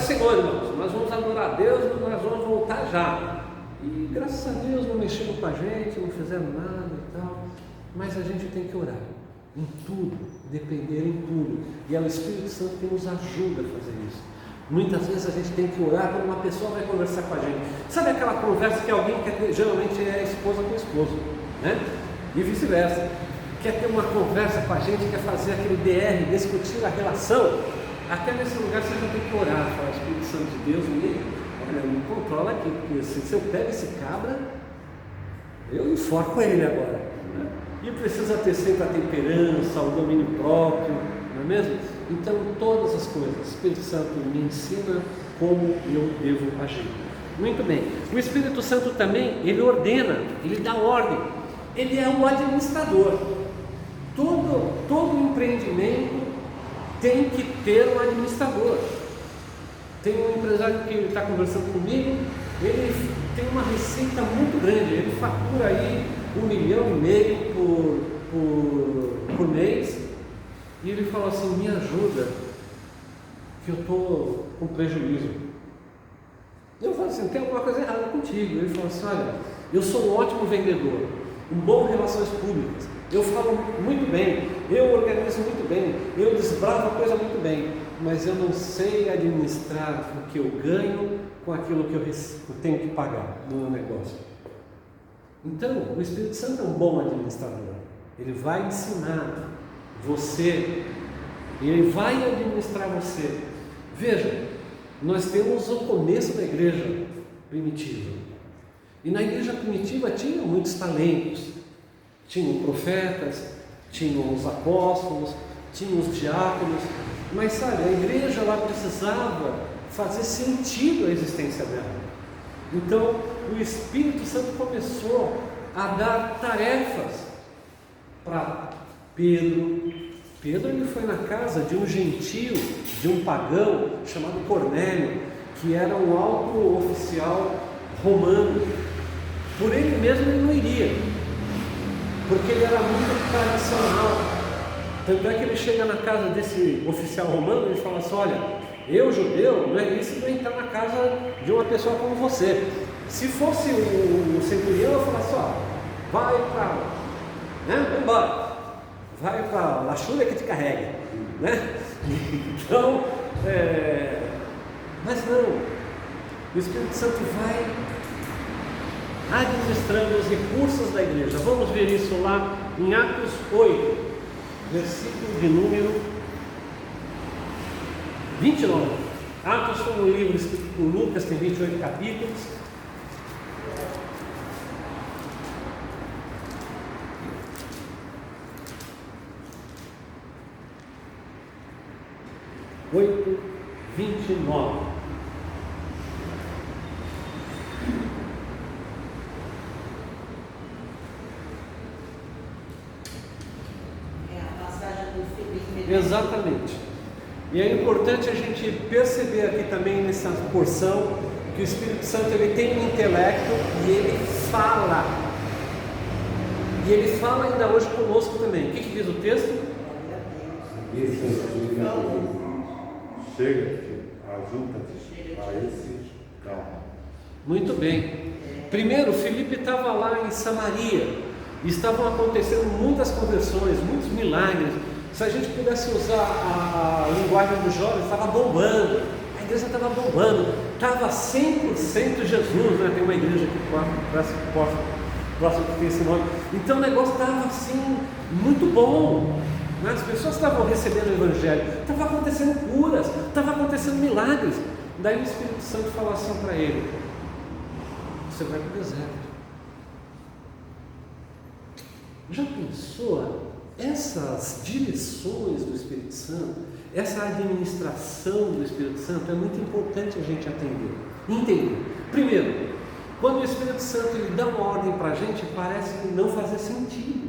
Senhor, irmãos, nós vamos adorar a Deus e nós vamos voltar já. E graças a Deus não mexeram com a gente, não fizeram nada e tal. Mas a gente tem que orar em tudo, depender em tudo. E é o Espírito Santo que nos ajuda a fazer isso. Muitas vezes a gente tem que orar quando uma pessoa vai conversar com a gente. Sabe aquela conversa que alguém quer ter, geralmente é esposa com esposo, né? E vice-versa. Quer ter uma conversa com a gente, quer fazer aquele DR, discutir a relação. Até nesse lugar você já tem que orar, falar, Espírito Santo de Deus, me controla aqui, porque se eu pego esse cabra, eu enforco ele agora, né? E precisa ter sempre a temperança, o domínio próprio, não é mesmo? Então, todas as coisas, o Espírito Santo me ensina como eu devo agir. Muito bem. O Espírito Santo também, ele ordena, ele dá ordem. Ele é o administrador. Todo empreendimento tem que ter um administrador. Tem um empresário que está conversando comigo, ele tem uma receita muito grande, ele fatura aí 1,5 milhão por mês, e ele fala assim, me ajuda, que eu estou com prejuízo. Eu falo assim, tem alguma coisa errada contigo. Ele fala assim, olha, eu sou um ótimo vendedor, um bom em relações públicas, eu falo muito bem, eu organizo muito bem, eu desbravo a coisa muito bem, mas eu não sei administrar o que eu ganho com aquilo que eu tenho que pagar no meu negócio. Então, o Espírito Santo é um bom administrador. Ele vai ensinar você, ele vai administrar você. Veja, nós temos o começo da igreja primitiva. E na igreja primitiva tinha muitos talentos. Tinham profetas, tinham os apóstolos, tinham os diáconos. Mas sabe, a igreja lá precisava fazer sentido a existência dela. Então, o Espírito Santo começou a dar tarefas para Pedro. Pedro ele foi na casa de um gentio, de um pagão chamado Cornélio, que era um alto oficial romano. Por ele mesmo ele não iria, porque ele era muito tradicional. Tanto é que ele chega na casa desse oficial romano e ele fala assim, olha, eu judeu, não é isso de entrar na casa de uma pessoa como você. Se fosse o centurião, eu falasse, ó, vai para, né, vai embora, vai para a lachura que te carrega, né? Então, mas não, o Espírito Santo vai administrando os recursos da igreja. Vamos ver isso lá em Atos 8, versículo de número 29. Atos foi um livro escrito por Lucas, tem 28 capítulos. Oito, 29. Exatamente. E é importante a gente perceber aqui também nessa porção que o Espírito Santo ele tem um intelecto e ele fala. E ele fala ainda hoje conosco também. O que diz o texto? Chega, ajunta-te a esse calma. Muito bem. Primeiro, Filipe estava lá em Samaria e estavam acontecendo muitas conversões, muitos milagres. Se a gente pudesse usar a linguagem dos jovens, estava bombando, a igreja estava bombando, estava 100% Jesus, né? Tem uma igreja aqui próximo que tem esse nome. Então o negócio estava assim, muito bom, né? As pessoas estavam recebendo o Evangelho, estava acontecendo curas, estava acontecendo milagres. Daí o Espírito Santo falou assim para ele, você vai para o deserto. Já pensou? Essas direções do Espírito Santo, essa administração do Espírito Santo é muito importante a gente entender. Primeiro, quando o Espírito Santo ele dá uma ordem para a gente, parece não fazer sentido.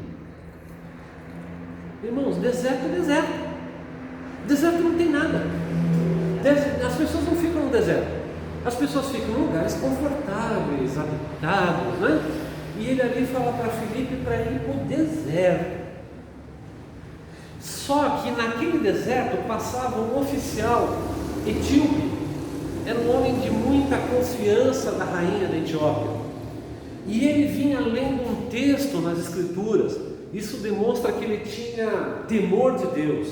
Irmãos, deserto é deserto. Deserto não tem nada. As pessoas não ficam no deserto. As pessoas ficam em lugares confortáveis, habitados, né? E ele ali fala para Filipe para ir para o deserto. Só que naquele deserto passava um oficial etíope muita confiança da rainha da Etiópia. E ele vinha lendo um texto nas Escrituras. Isso demonstra que ele tinha temor de Deus.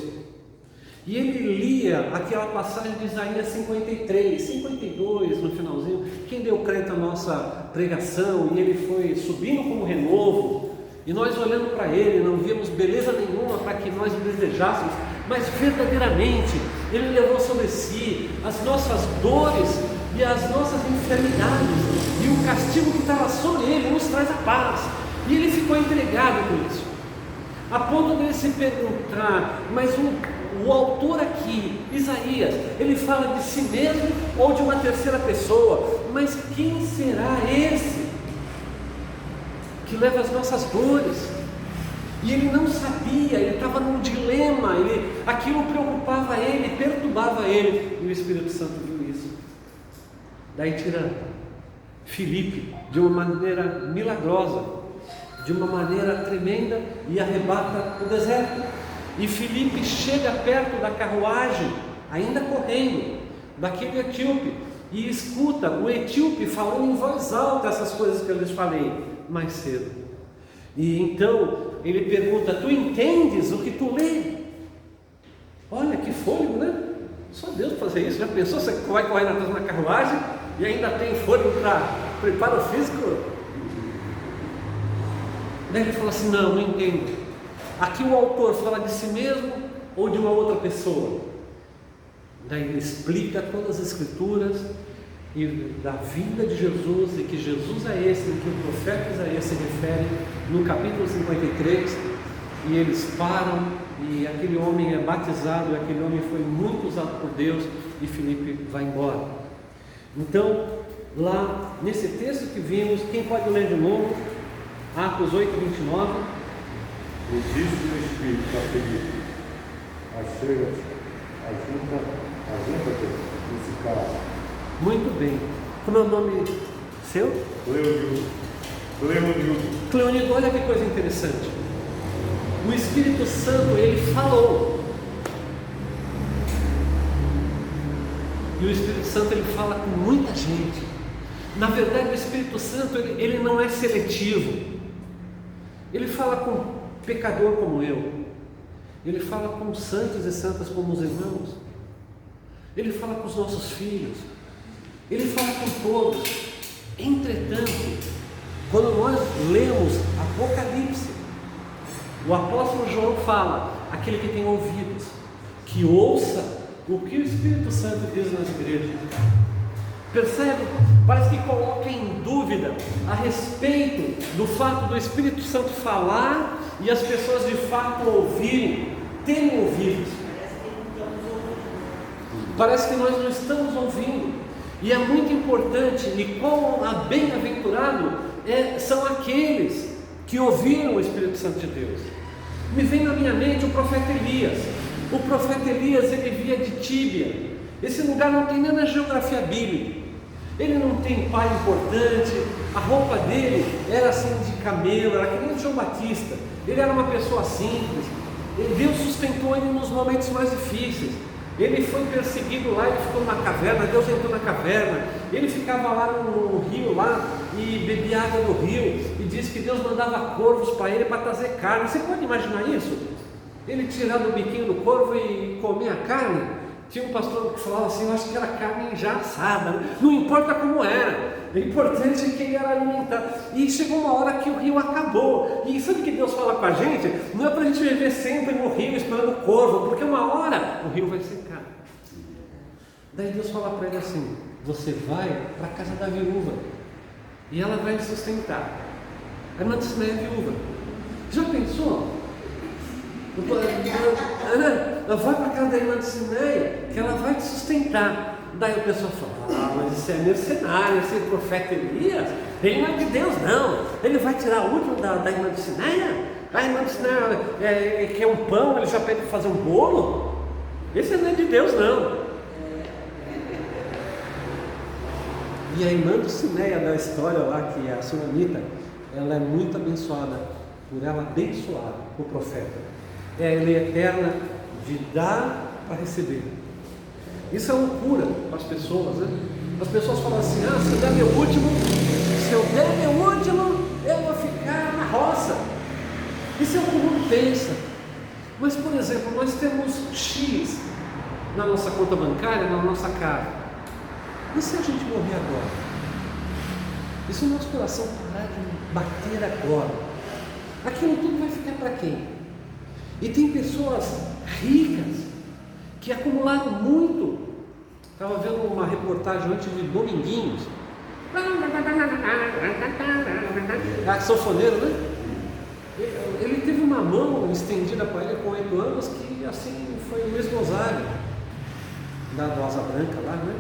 E ele lia aquela passagem de Isaías 53, 52 no finalzinho. Quem deu crédito à nossa pregação, e ele foi subindo como renovo, e nós olhando para ele, não víamos beleza nenhuma para que nós o desejássemos, mas verdadeiramente ele levou sobre si as nossas dores e as nossas enfermidades, e o castigo que estava sobre ele nos traz a paz. E ele ficou entregado com isso, a ponto de ele se perguntar, mas o autor aqui, Isaías, ele fala de si mesmo ou de uma terceira pessoa, mas quem será esse que leva as nossas dores? E ele não sabia, ele estava num dilema, aquilo preocupava ele, perturbava ele, e o Espírito Santo viu isso. Daí tira Filipe de uma maneira milagrosa, de uma maneira tremenda, e arrebata o deserto. E Filipe chega perto da carruagem, ainda correndo, daquele etíope, e escuta o etíope falando em voz alta essas coisas que eu lhes falei mais cedo. E então ele pergunta: tu entendes o que tu lê? Olha que fôlego, né? Só Deus fazer isso. Já pensou, você vai correndo atrás de uma carruagem e ainda tem fôlego para preparo físico? Daí ele fala assim: não entendo. Aqui o autor fala de si mesmo ou de uma outra pessoa? Daí ele explica todas as Escrituras e da vida de Jesus, e que Jesus é esse em que o profeta Isaías se refere no capítulo 53, e eles param, e aquele homem é batizado, e aquele homem foi muito usado por Deus, e Filipe vai embora. Então, lá nesse texto que vimos, quem pode ler de novo? Atos 8, 29. E disse o Espírito a Filipe: achega-te, ajunta-te nesse carro. Muito bem. Como é o nome seu? Cleonildo. Olha que coisa interessante. O Espírito Santo, ele falou. E o Espírito Santo, ele fala com muita gente. Na verdade, o Espírito Santo, ele não é seletivo. Ele fala com pecador como eu. Ele fala com santos e santas como os irmãos. Ele fala com os nossos filhos. Ele fala com todos. Entretanto, quando nós lemos Apocalipse, o apóstolo João fala: aquele que tem ouvidos, que ouça o que o Espírito Santo diz nas igrejas. Percebe? Parece que coloca em dúvida a respeito do fato do Espírito Santo falar e as pessoas de fato ouvirem, terem ouvidos. Parece que nós não estamos ouvindo. E é muito importante, e quão bem-aventurado são aqueles que ouviram o Espírito Santo de Deus. Me vem na minha mente o profeta Elias. O profeta Elias, ele via de Tíbia. Esse lugar não tem nem na geografia bíblica. Ele não tem pai importante, a roupa dele era assim de camelo, era que nem o João Batista. Ele era uma pessoa simples. Deus sustentou ele nos momentos mais difíceis. Ele foi perseguido lá, ele ficou numa caverna, Deus entrou na caverna, ele ficava lá no rio lá e bebia água do rio, e diz que Deus mandava corvos para ele para trazer carne. Você pode imaginar isso? Ele tirava o biquinho do corvo e comia a carne. Tinha um pastor que falava assim: eu acho que era carne já assada, não importa como era, o importante é que ele era alimentado. E chegou uma hora que o rio acabou, e sabe que Deus fala com a gente? Não é para a gente viver sempre no rio esperando o corvo, porque uma hora o rio vai secar. Daí Deus fala para ele assim: você vai para a casa da viúva, e ela vai lhe sustentar. A irmã de Siné é viúva. Já pensou? Vai para a casa da irmã de Siné, que ela vai te sustentar. Daí o pessoal fala: mas isso é mercenário, esse profeta Elias, ele não é de Deus não, ele vai tirar o último da irmã de Siné? A irmã de Siné quer um pão, ele já pede para fazer um bolo? Esse não é de Deus não. E a irmã de Siné da história lá, que é a Sunamita, ela é muito abençoada por ela abençoar o profeta. É a lei eterna de dar para receber. Isso é loucura para as pessoas, né? As pessoas falam assim: ah, se eu der meu último, eu vou ficar na roça. Isso é o que o mundo pensa. Mas, por exemplo, nós temos X na nossa conta bancária, na nossa casa. E se a gente morrer agora? E se o nosso coração parar de bater agora? Aquilo tudo vai ficar para quem? E tem pessoas ricas que acumularam muito. Estava vendo uma reportagem antes de Dominguinhos. Sanfoneiro, né? Ele teve uma mão estendida para ele com 8 anos que assim foi o mesmo osário da Asa Branca lá, né?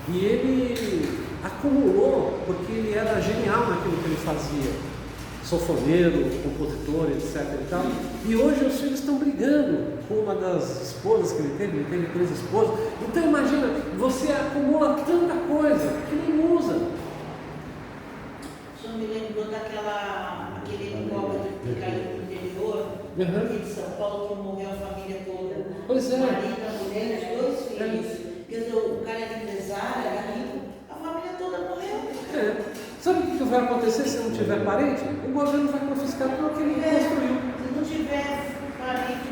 E ele acumulou porque ele era genial naquilo que ele fazia. Sanfoneiro, compositor, etc. e tal. E hoje os filhos estão brigando com uma das esposas que ele teve 3 esposas. Então imagina, você acumula tanta coisa que nem usa. O senhor me lembrou aquele helicóptero que caiu no interior, aqui de São Paulo, que morreu a família toda. Pois é. O marido, a mulher, os 2 filhos. Quer dizer, o cara era empresário, era rico, a família toda morreu. Sabe o que vai acontecer se não tiver parente? O governo vai confiscar tudo que ele construiu. Se não tiver parente.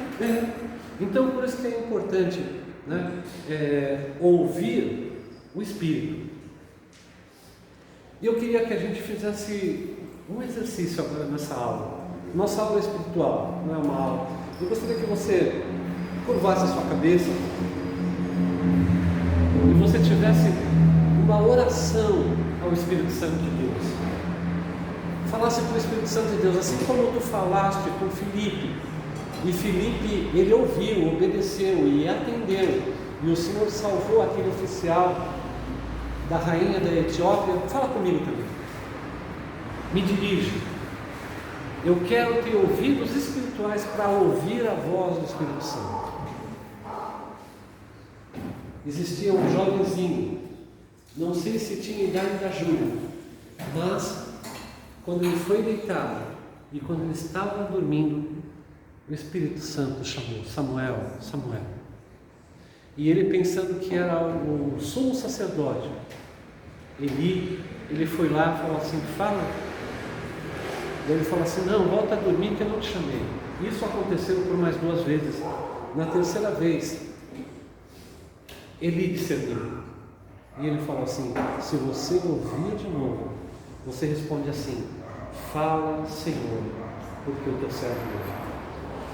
Então, por isso que é importante, né, ouvir o Espírito. E eu queria que a gente fizesse um exercício agora nessa aula. Nossa aula é espiritual, não é uma aula. Eu gostaria que você curvasse a sua cabeça e você tivesse uma oração ao Espírito Santo de Deus. Falasse para o Espírito Santo de Deus, assim como tu falaste com Filipe. E Filipe, ele ouviu, obedeceu e atendeu. E o Senhor salvou aquele oficial da rainha da Etiópia. Fala comigo também. Me dirige. Eu quero ter ouvidos espirituais para ouvir a voz do Espírito Santo. Existia um jovenzinho, não sei se tinha idade da Júlia, mas quando ele foi deitado e quando ele estava dormindo, o Espírito Santo chamou: Samuel, Samuel. E ele, pensando que era o sumo sacerdote, ele foi lá e falou assim: fala. E ele falou assim: não, volta a dormir que eu não te chamei. Isso aconteceu por mais 2 vezes. Na terceira vez, ele discerniu. E ele falou assim: se você ouvir de novo, você responde assim: fala, Senhor, porque o teu servo ouve.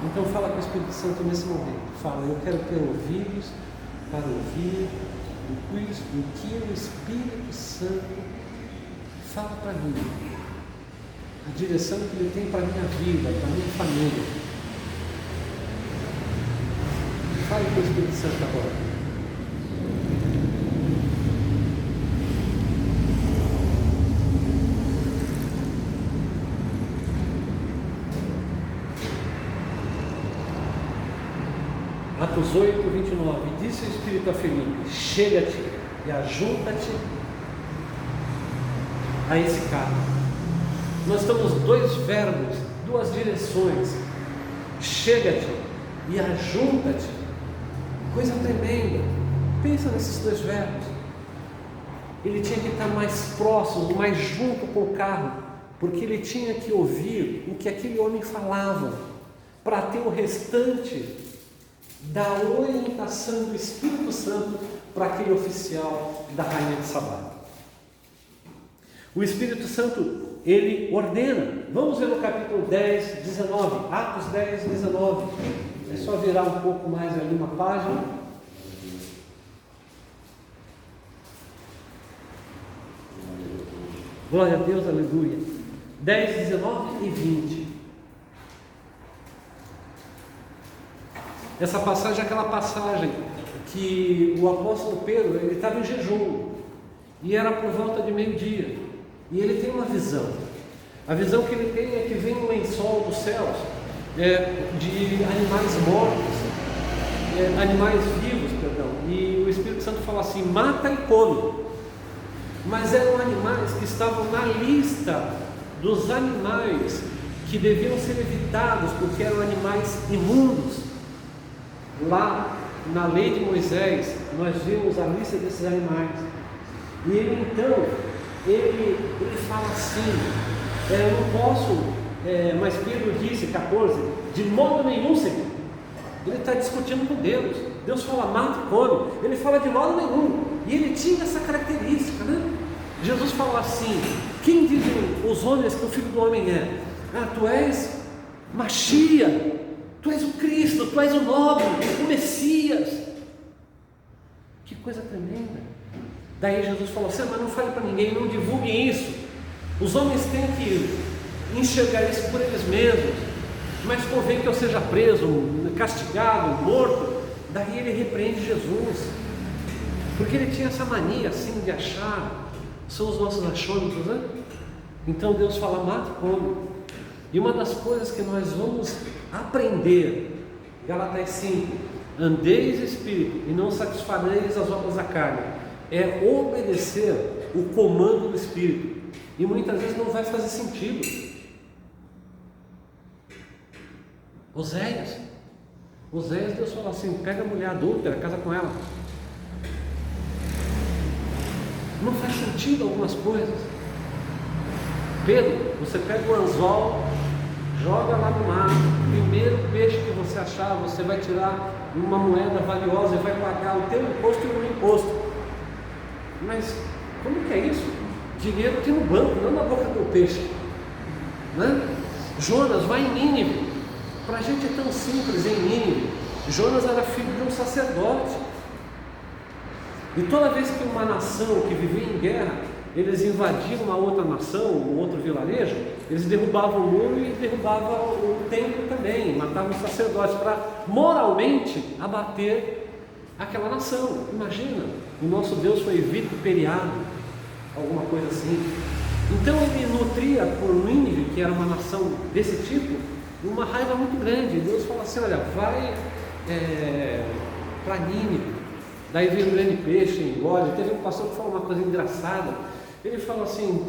Então fala com o Espírito Santo nesse momento. Fala: eu quero ter ouvidos para ouvir o que o Espírito Santo fala para mim, a direção que ele tem para a minha vida, para a minha família. Fale com o Espírito Santo agora. Atos 8, 29. Disse o Espírito a Filipe: chega-te e ajunta-te a esse carro. Nós temos 2 verbos, 2 direções: chega-te e ajunta-te. Coisa tremenda. Pensa nesses 2 verbos. Ele tinha que estar mais próximo, mais junto com o carro, porque ele tinha que ouvir o que aquele homem falava, para ter o restante da orientação do Espírito Santo para aquele oficial da rainha de Sabá. O Espírito Santo, ele ordena. Vamos ver no capítulo 10, 19, Atos 10, 19. É só virar um pouco mais ali uma página. Glória a Deus, aleluia. 10, 19 e 20. Essa passagem é aquela passagem que o apóstolo Pedro, ele estava em jejum, e era por volta de meio-dia, e ele tem uma visão. A visão que ele tem é que vem um lençol dos céus, de animais mortos, animais vivos, perdão, e o Espírito Santo fala assim: mata e come. Mas eram animais que estavam na lista dos animais que deviam ser evitados, porque eram animais imundos. Lá na lei de Moisés, nós vimos a lista desses animais. E ele então, ele fala assim, eu não posso, mas Pedro disse, 14, de modo nenhum, Senhor. Ele está discutindo com Deus. Deus fala, mata e come. Ele fala de modo nenhum. E ele tinha essa característica, né? Jesus fala assim, quem dizem os homens que o Filho do Homem é? Tu és Machia, tu és o Cristo, tu és o nobre, o Messias. Que coisa tremenda. Daí Jesus falou assim, mas não fale para ninguém, não divulguem isso. Os homens têm que enxergar isso por eles mesmos. Mas convém que eu seja preso, castigado, morto. Daí ele repreende Jesus, porque ele tinha essa mania assim de achar, são os nossos achômetros, né? Então Deus fala, mata e come. E uma das coisas que nós vamos aprender, Gálatas 5, andeis espírito e não satisfareis as obras da carne, é obedecer o comando do Espírito. E muitas vezes não vai fazer sentido. Oséias, Deus fala assim, pega a mulher adúltera, casa com ela. Não faz sentido algumas coisas. Pedro, você pega o anzol, joga lá no mar, primeiro peixe que você achar, você vai tirar uma moeda valiosa e vai pagar o teu imposto e o meu imposto. Mas como que é isso? Dinheiro tem no banco, não na boca do peixe, né? Jonas vai em Nínive. Para a gente é tão simples em Nínive. Jonas era filho de um sacerdote. E toda vez que uma nação que vivia em guerra, eles invadiam uma outra nação, um outro vilarejo, eles derrubavam o muro e derrubavam o templo também, matavam os sacerdotes para moralmente abater aquela nação. Imagina, o nosso Deus foi vituperiado, alguma coisa assim. Então ele nutria por Nínive, que era uma nação desse tipo, uma raiva muito grande. Deus fala assim, olha, vai para Nínive. Daí veio um grande peixe, engole. Teve um pastor que falou uma coisa engraçada. Ele falou assim,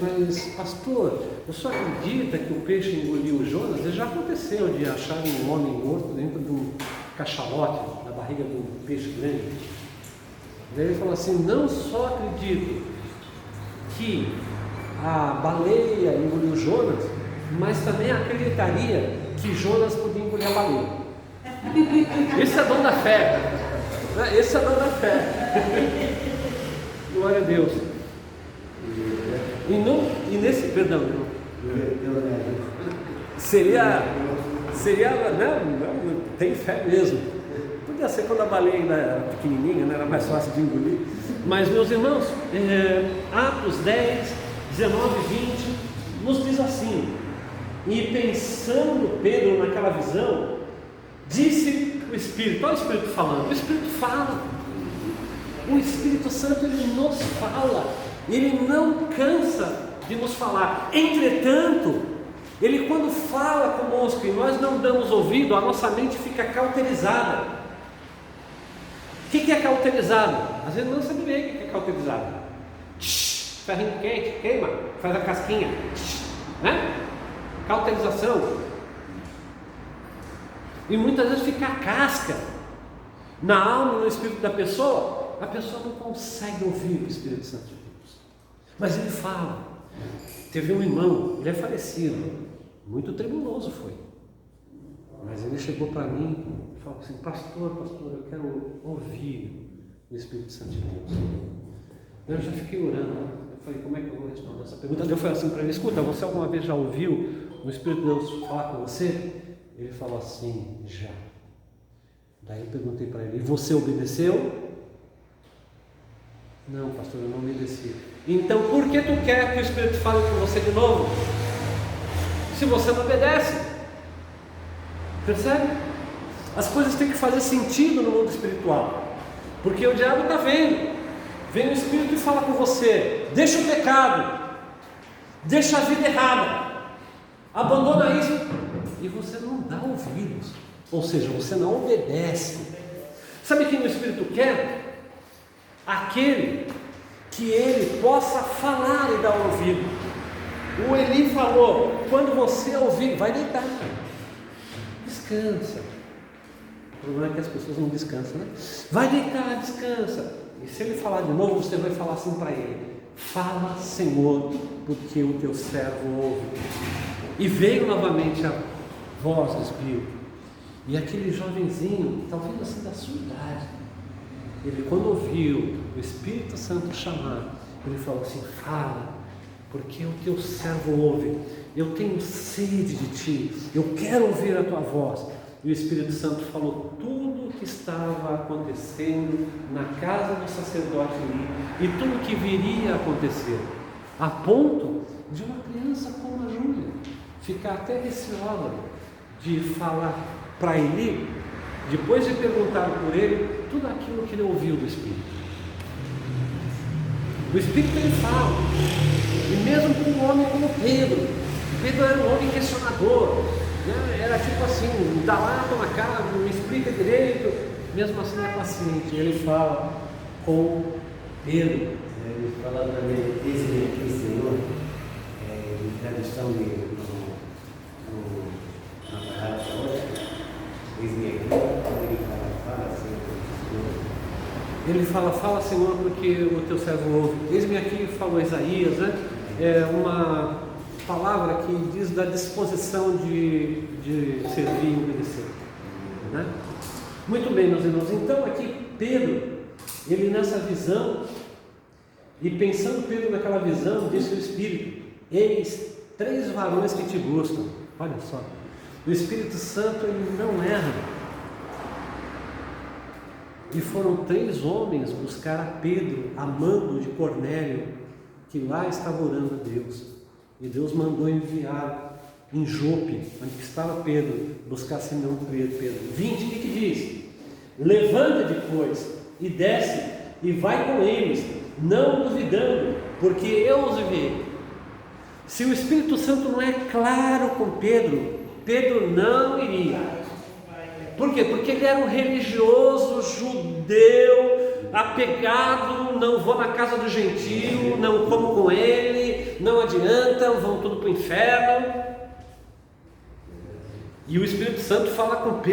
mas pastor, o senhor acredita que o peixe engoliu o Jonas? Já aconteceu de achar um homem morto dentro de um cachalote, na barriga de um peixe grande. Daí ele falou assim, não só acredito que a baleia engoliu Jonas, mas também acreditaria que Jonas podia engolir a baleia. Esse é dom da fé. Esse é dom da fé. Glória a Deus. E nesse, perdão, irmão. Seria, não, tem fé mesmo. Podia ser quando a baleia ainda era pequenininha, né? Era mais fácil de engolir. Mas, meus irmãos, Atos 10, 19 e 20 nos diz assim, e pensando Pedro naquela visão, disse o Espírito, olha o Espírito falando, o Espírito fala, o Espírito Santo ele nos fala, ele não cansa de nos falar. Entretanto, ele quando fala conosco e nós não damos ouvido, a nossa mente fica cauterizada. O que é cauterizado? Às vezes não sabe bem o que é cauterizado. Ferrinho quente, queima, faz a casquinha, né? Cauterização. E muitas vezes fica a casca na alma e no espírito da pessoa, a pessoa não consegue ouvir o Espírito Santo de Deus. Mas ele fala. Teve um irmão, ele é falecido, muito tremoroso foi. Mas ele chegou para mim e falou assim, pastor, eu quero ouvir o Espírito Santo de Deus. Eu já fiquei orando, eu falei, como é que eu vou responder essa pergunta? Eu falei assim para ele, escuta, você alguma vez já ouviu o Espírito de Deus falar com você? Ele falou assim, já. Daí eu perguntei para ele, e você obedeceu? Não, pastor, eu não obedeci. Então por que tu quer que o Espírito fale com você de novo? Se você não obedece. Percebe? As coisas têm que fazer sentido no mundo espiritual. Porque o diabo está vendo. Vem o Espírito e fala com você, deixa o pecado, deixa a vida errada, abandona isso, e você não dá ouvidos, ou seja, você não obedece. Sabe quem o Espírito quer? Aquele que ele possa falar e dar ouvido. O Eli falou, quando você ouvir, vai deitar, descansa. O problema é que as pessoas não descansam, né? Vai deitar, descansa. E se ele falar de novo, você vai falar assim para ele: fala, Senhor, porque o teu servo ouve. E veio novamente a voz do Espírito. E aquele jovenzinho, talvez assim da sua idade, ele, quando ouviu o Espírito Santo chamar, ele falou assim: fala, porque o teu servo ouve. Eu tenho sede de ti, eu quero ouvir a tua voz. E o Espírito Santo falou tudo o que estava acontecendo na casa do sacerdote ali e tudo o que viria a acontecer, a ponto de uma criança como a Júlia ficar até receosa de falar para Eli, depois de perguntar por ele tudo aquilo que ele ouviu do Espírito. O Espírito ele fala, e mesmo com um homem como Pedro era um homem questionador, né? Era tipo assim, dá lá, toma cá, me explica direito, mesmo assim é paciente. Ele fala com Pedro, ele fala também, eis-me aqui, Senhor, tradução de na palavra hoje, eis-me aqui, quando ele fala, Senhor. Ele fala, Senhor, porque o teu servo ouve. Eis-me aqui, falou Isaías, né? É uma palavra que diz da disposição de servir e obedecer, né? Muito bem, meus irmãos. Então aqui Pedro, ele nessa visão, e pensando Pedro naquela visão, disse o Espírito: eis 3 varões que te buscam. Olha só, o Espírito Santo ele não erra. E foram 3 homens buscar a Pedro, a mando de Cornélio, que lá estava orando a Deus. E Deus mandou enviar em Jope, onde estava Pedro, buscar Simão Pedro. 20, o que diz? Levanta depois e desce e vai com eles, não duvidando, porque eu os enviei. Se o Espírito Santo não é claro com Pedro, Pedro não iria. Por quê? Porque ele era um religioso judeu, apegado, não vou na casa do gentio, não como com ele, não adianta, vão tudo para o inferno. E o Espírito Santo fala com Pedro: